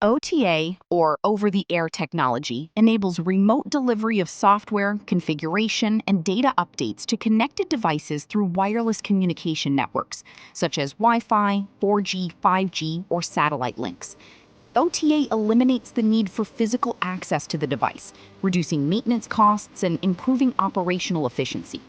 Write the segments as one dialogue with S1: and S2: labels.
S1: OTA, or over-the-air technology, enables remote delivery of software, configuration, and data updates to connected devices through wireless communication networks, such as Wi-Fi, 4G, 5G, or satellite links. OTA eliminates the need for physical access to the device, reducing maintenance costs and improving operational efficiency.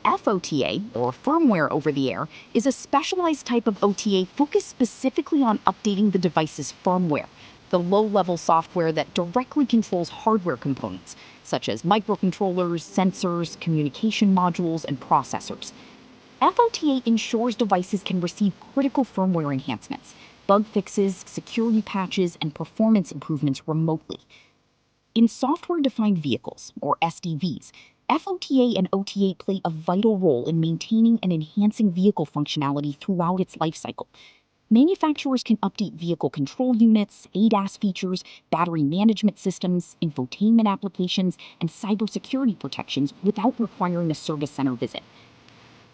S1: FOTA, or Firmware Over-the-Air, is a specialized type of OTA focused specifically on updating the device's firmware, the low-level software that directly controls hardware components, such as microcontrollers, sensors, communication modules, and processors. FOTA ensures devices can receive critical firmware enhancements, bug fixes, security patches, and performance improvements remotely. In software-defined vehicles, or SDVs, FOTA and OTA play a vital role in maintaining and enhancing vehicle functionality throughout its lifecycle. Manufacturers can update vehicle control units, ADAS features, battery management systems, infotainment applications, and cybersecurity protections without requiring a service center visit.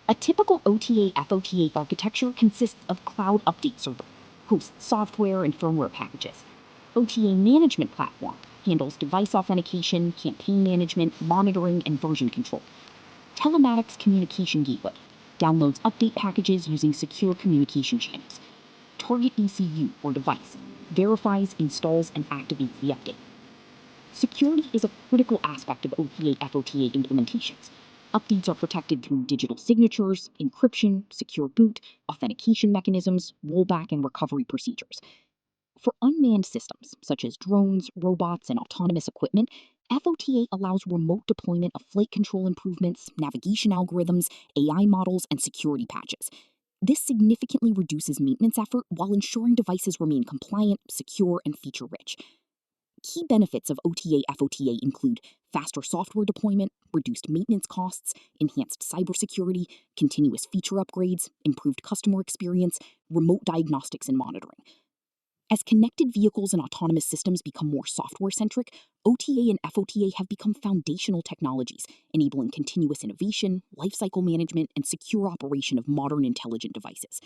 S1: A typical OTA-FOTA architecture consists of Cloud Update Server, hosts software and firmware packages. OTA Management Platform handles device authentication, campaign management, monitoring, and version control. Telematics Communication Gateway downloads update packages using secure communication channels. Target ECU, or device, verifies, installs, and activates the update. Security is a critical aspect of OTA-FOTA implementations. Updates are protected through digital signatures, encryption, secure boot, authentication mechanisms, rollback, and recovery procedures. For unmanned systems, such as drones, robots, and autonomous equipment, FOTA allows remote deployment of flight control improvements, navigation algorithms, AI models, and security patches. This significantly reduces maintenance effort while ensuring devices remain compliant, secure, and feature-rich. Key benefits of OTA-FOTA include faster software deployment, reduced maintenance costs, enhanced cybersecurity, continuous feature upgrades, improved customer experience, remote diagnostics and monitoring. As connected vehicles and autonomous systems become more software-centric, OTA and FOTA have become foundational technologies, enabling continuous innovation, lifecycle management, and secure operation of modern intelligent devices.